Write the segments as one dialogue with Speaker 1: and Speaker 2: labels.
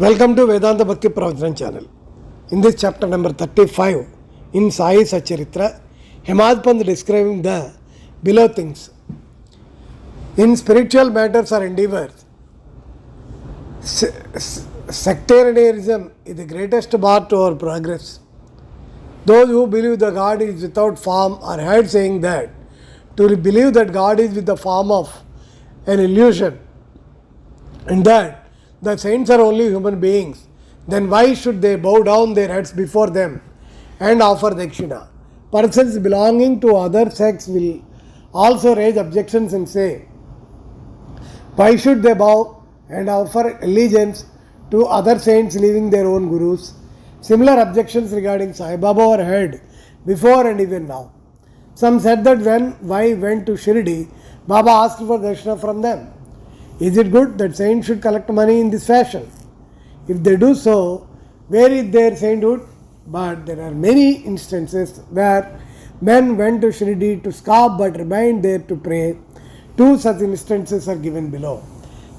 Speaker 1: Welcome to Vedanta Bhakti Pravachan channel. In this chapter number 35, in Sai Satcharitra, Hemadpant describing the below things. In spiritual matters or endeavors, sectarianism is the greatest bar to our progress. Those who believe that God is without form are heard saying that to believe that God is with the form of an illusion and that the saints are only human beings, then why should they bow down their heads before them and offer dakshina? Persons belonging to other sects will also raise objections and say, why should they bow and offer allegiance to other saints leaving their own gurus? Similar objections regarding Sai Baba were heard before and even now. Some said that when I went to Shirdi, Baba asked for dakshina from them. Is it good that saints should collect money in this fashion? If they do so, where is their sainthood? But there are many instances where men went to Shirdi to scoff but remained there to pray. Two such instances are given below.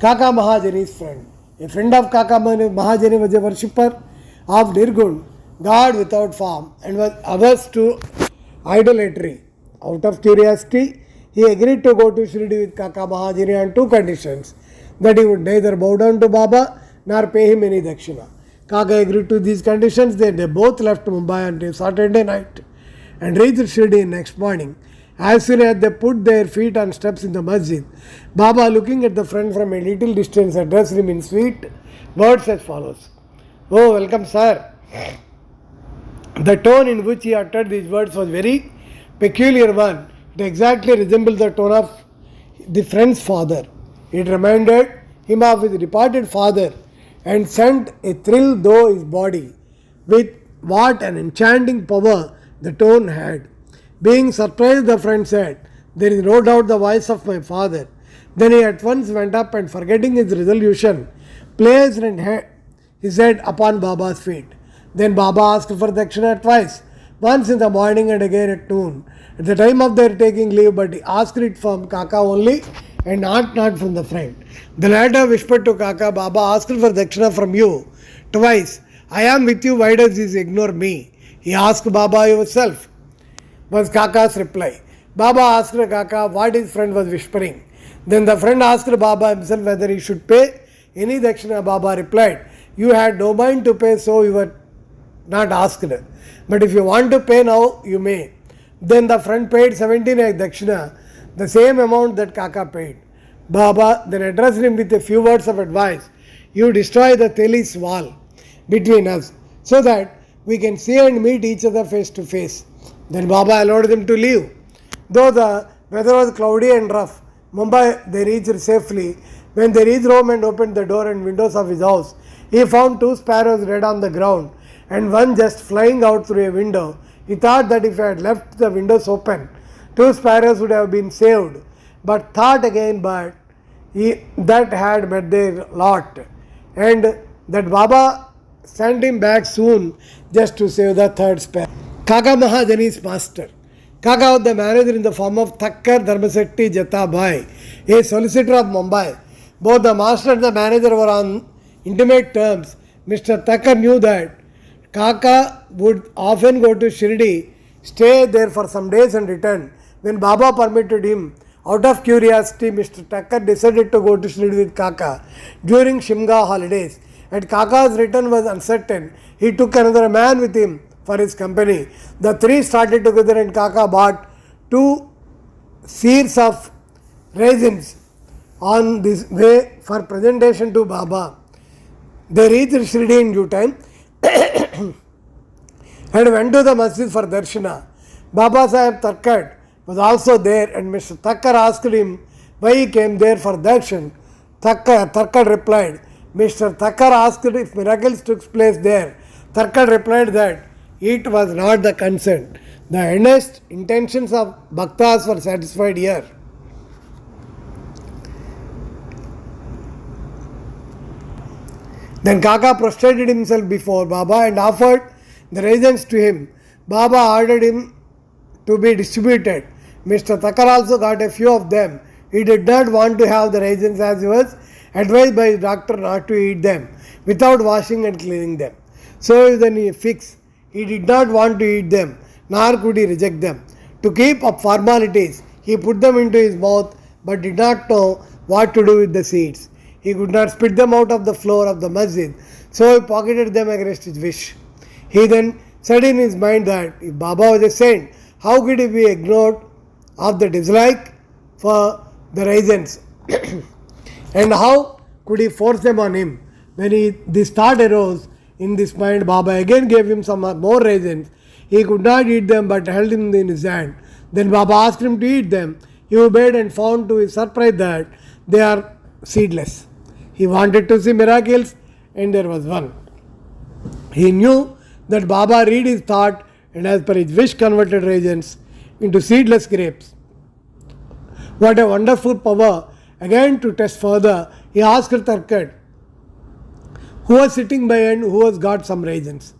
Speaker 1: Kaka Mahajani's friend. A friend of Kaka Mahajani was a worshipper of Nirgun, God without form, and was averse to idolatry. Out of curiosity, he agreed to go to Shirdi with Kaka Mahajani on two conditions: that he would neither bow down to Baba nor pay him any dakshina. Kaka agreed to these conditions. Then they both left Mumbai on Saturday night and reached Shirdi next morning. As soon as they put their feet on steps in the masjid, Baba, looking at the friend from a little distance, addressed him in sweet words as follows: "Oh, welcome, sir." The tone in which he uttered these words was very peculiar one. It exactly resembled the tone of the friend's father. It reminded him of his departed father and sent a thrill through his body. With what an enchanting power the tone had. Being surprised, the friend said, "There is no doubt the voice of my father." Then he at once went up and, forgetting his resolution, placed his head upon Baba's feet. Then Baba asked for dakshina twice, once in the morning and again at noon, at the time of their taking leave, but he asked it from Kaka only and not from the friend. The latter whispered to Kaka, "Baba asked for dakshina from you twice. I am with you, why does he ignore me?" He asked Baba yourself, was Kaka's reply. Baba asked Kaka what his friend was whispering. Then the friend asked Baba himself whether he should pay any dakshina. Baba replied, "You had no mind to pay, so you were not asked. But if you want to pay now, you may." Then the friend paid 17 as dakshina, the same amount that Kaka paid. Baba then addressed him with a few words of advice: "You destroy the Telis wall between us so that we can see and meet each other face to face." Then Baba allowed them to leave. Though the weather was cloudy and rough, Mumbai they reached safely. When they reached home and opened the door and windows of his house, he found two sparrows dead on the ground and one just flying out through a window. He thought that if he had left the windows open, two sparrows would have been saved, but thought again that had met their lot, and that Baba sent him back soon just to save the third sparrow. Kaka Mahajani's master. Kaka was the manager in the form of Thakkar Dharmasetti Jatabhai, a solicitor of Mumbai. Both the master and the manager were on intimate terms. Mr. Thakkar knew that Kaka would often go to Shirdi, stay there for some days and return. When Baba permitted him, out of curiosity, Mr. Thakkar decided to go to Shirdi with Kaka during Shimga holidays. As Kaka's return was uncertain, he took another man with him for his company. The three started together and Kaka bought 2 seers of raisins on this way for presentation to Baba. They reached Shirdi in due time and went to the masjid for darshana. Baba Sahib Thakkar was also there, and Mr. Thakkar asked him why he came there for darshan. Thakkar replied, Mr. Thakkar asked if miracles took place there. Thakkar replied that it was not the concern. The earnest intentions of bhaktas were satisfied here. Then Kaka prostrated himself before Baba and offered the raisins to him. Baba ordered him to be distributed. Mr. Thakkar also got a few of them. He did not want to have the raisins as he was advised by his doctor not to eat them without washing and cleaning them. So then he fixed. He did not want to eat them, nor could he reject them. To keep up formalities, he put them into his mouth, but did not know what to do with the seeds. He could not spit them out of the floor of the masjid, so he pocketed them against his wish. He then said in his mind that if Baba was a saint, how could he be ignored of the dislike for the raisins? And how could he force them on him? When this thought arose in this mind, Baba again gave him some more raisins. He could not eat them but held them in his hand. Then Baba asked him to eat them. He obeyed and found to his surprise that they are seedless. He wanted to see miracles, and there was one. He knew that Baba read his thought and as per his wish converted raisins into seedless grapes. What a wonderful power! Again to test further, he asked Tarkad, who was sitting by and who has got some raisins.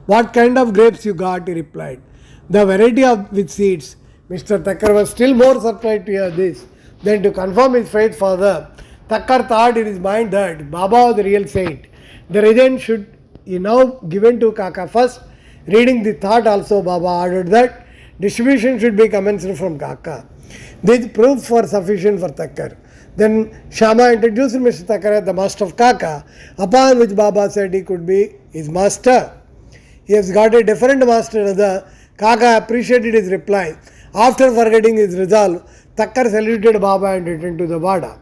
Speaker 1: What kind of grapes you got? He replied. The variety of with seeds. Mr. Thakkar was still more surprised to hear this. Then to confirm his faith further, Thakkar thought in his mind that Baba was the real saint. The raisins should be now given to Kaka first. Reading the thought also, Baba ordered that distribution should be commenced from Kaka. This proofs were sufficient for Thakkar. Then Shama introduced Mr. Thakkar as the master of Kaka, upon which Baba said he could be his master. He has got a different master other. Kaka appreciated his reply. After forgetting his resolve, Thakkar saluted Baba and returned to the Vada.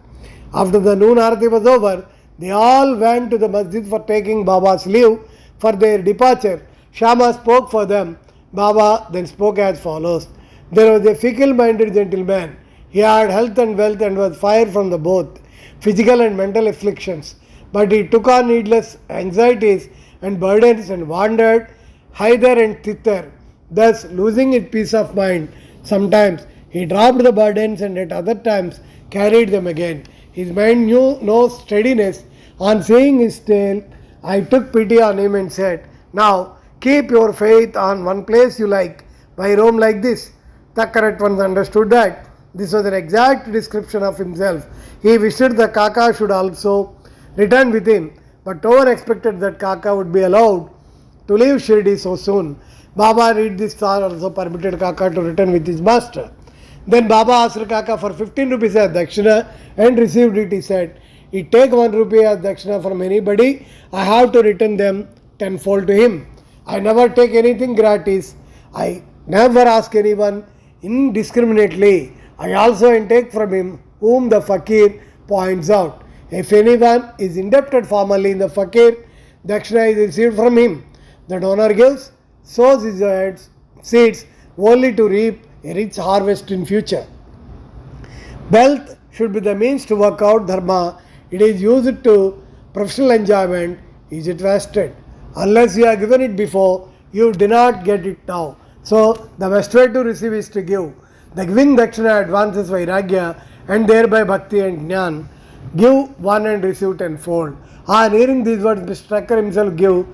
Speaker 1: After the noon arati was over, they all went to the masjid for taking Baba's leave for their departure. Shama spoke for them. Baba then spoke as follows. There was a fickle-minded gentleman. He had health and wealth and was fired from the both physical and mental afflictions. But he took on needless anxieties and burdens and wandered hither and thither, thus losing his peace of mind. Sometimes he dropped the burdens and at other times carried them again. His mind knew no steadiness. On seeing his tale, I took pity on him and said, now keep your faith on one place you like. Why roam like this? Thakkar at once understood that this was an exact description of himself. He wished the Kaka should also return with him, but no one expected that Kaka would be allowed to leave Shirdi so soon. Baba read this thought also permitted Kaka to return with his master. Then Baba asked Kaka for 15 rupees as dakshina and received it. He said, he take 1 rupee as dakshina from anybody, I have to return them tenfold to him. I never take anything gratis. I never ask anyone indiscriminately. I also take from him whom the fakir points out. If anyone is indebted formally in the fakir, dakshina is received from him. The donor gives, sows his seeds only to reap a rich harvest in future. Wealth should be the means to work out dharma. It is used to professional enjoyment. Is it wasted? Unless you are given it before, you do not get it now. So the best way to receive is to give. The giving dakshina advances vairagya and thereby bhakti and jnana. Give one and receive tenfold. On hearing these words, Mr. Thakkar himself gave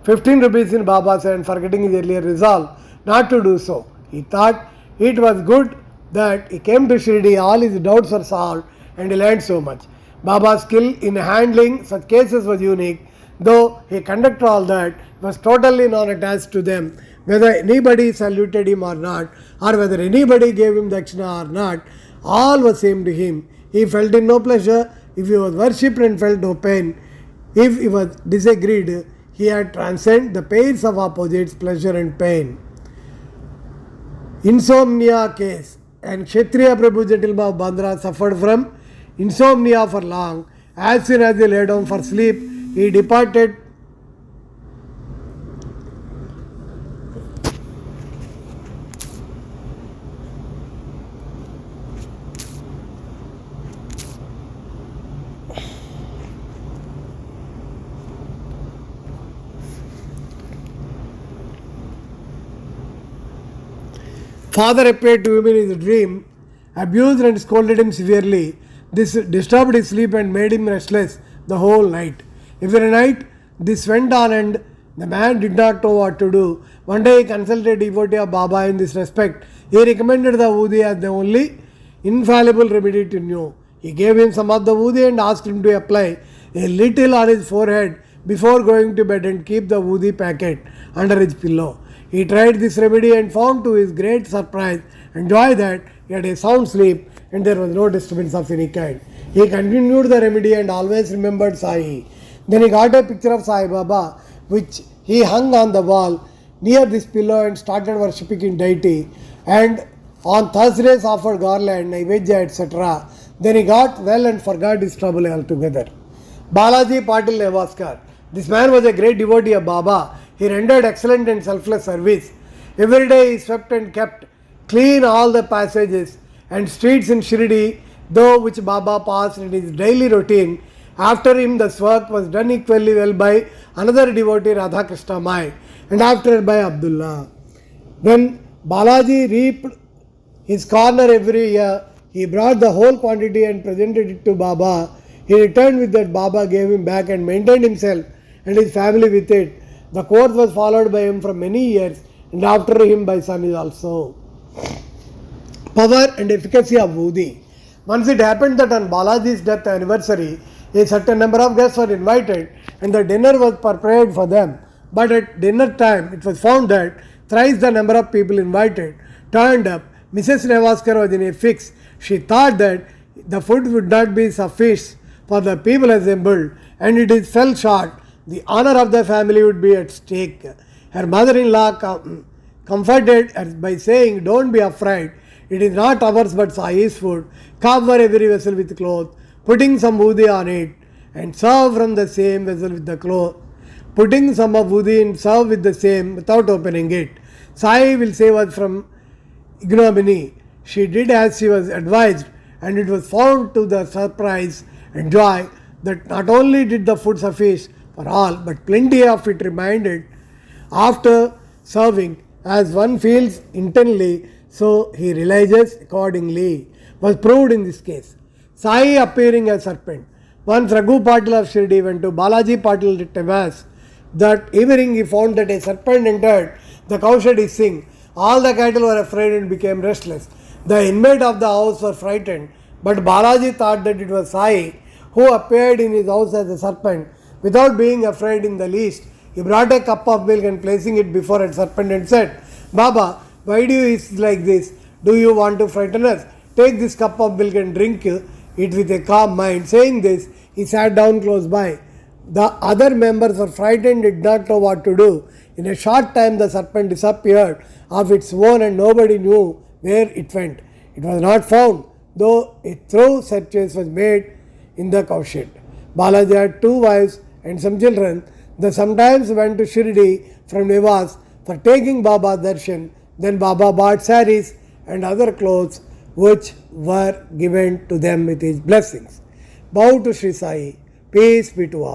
Speaker 1: 15 rupees in Baba's hand, forgetting his earlier resolve not to do so. He thought it was good that he came to Shirdi, all his doubts were solved and he learned so much. Baba's skill in handling such cases was unique, though he conducted all that, was totally non-attached to them. Whether anybody saluted him or not, or whether anybody gave him dakshina or not, all was same to him. He felt in no pleasure if he was worshipped and felt no pain. If he was disagreed, he had transcended the pains of opposites, pleasure and pain. Insomnia case. And Kshatriya Prabhu Jatilma of Bandra suffered from insomnia for long. As soon as he lay down for sleep, he departed. Father appeared to him in his dream, abused and scolded him severely. This disturbed his sleep and made him restless the whole night. Every night this went on and the man did not know what to do. One day he consulted a devotee of Baba in this respect. He recommended the Udi as the only infallible remedy to know. He gave him some of the woody and asked him to apply a little on his forehead before going to bed and keep the woody packet under his pillow. He tried this remedy and found to his great surprise and joy that he had a sound sleep and there was no disturbance of any kind. He continued the remedy and always remembered Sai. Then he got a picture of Sai Baba which he hung on the wall near this pillow and started worshipping in deity, and on Thursdays offered garland, Naivedya, etc. Then he got well and forgot his trouble altogether. Balaji Patil Nevaskar. This man was a great devotee of Baba. He rendered excellent and selfless service. Every day he swept and kept clean all the passages and streets in Shirdi, though which Baba passed in his daily routine. After him this work was done equally well by another devotee, Radhakrishna Mai, and after by Abdullah. When Balaji reaped his corner every year, he brought the whole quantity and presented it to Baba. He returned with that. Baba gave him back and maintained himself and his family with it. The course was followed by him for many years and after him by son also. Power and efficacy of Woody. Once it happened that on Balaji's death anniversary, a certain number of guests were invited and the dinner was prepared for them. But at dinner time, it was found that thrice the number of people invited turned up. Mrs. Nevaskar was in a fix. She thought that the food would not be sufficient for the people assembled and it fell short. The honor of the family would be at stake. Her mother-in-law comforted her by saying, "Don't be afraid. It is not ours but Sai's food. Cover every vessel with cloth, putting some woody on it, and serve from the same vessel with the cloth. Putting some of woody and serve with the same without opening it. Sai will save us from ignominy." She did as she was advised, and it was found to the surprise and joy that not only did the food suffice for all, but plenty of it remained after serving. As one feels intently, so he realizes accordingly, was proved in this case. Sai appearing as serpent. Once Raghu Patil of Shirdi went to Balaji Patil at Tevas. That evening he found that a serpent entered the cowshed hissing. All the cattle were afraid and became restless. The inmate of the house were frightened, but Balaji thought that it was Sai who appeared in his house as a serpent. Without being afraid in the least, he brought a cup of milk and placing it before a serpent and said, "Baba, why do you hiss like this? Do you want to frighten us? Take this cup of milk and drink it with a calm mind." Saying this, he sat down close by. The other members were frightened, did not know what to do. In a short time, the serpent disappeared of its own and nobody knew where it went. It was not found, though a thorough search was made in the cowshed. Balaji had 2 wives and some children. They sometimes went to Shirdi from Nevas for taking Baba's darshan. Then Baba bought saris and other clothes which were given to them with his blessings. Bow to Sri Sai. Peace be to all.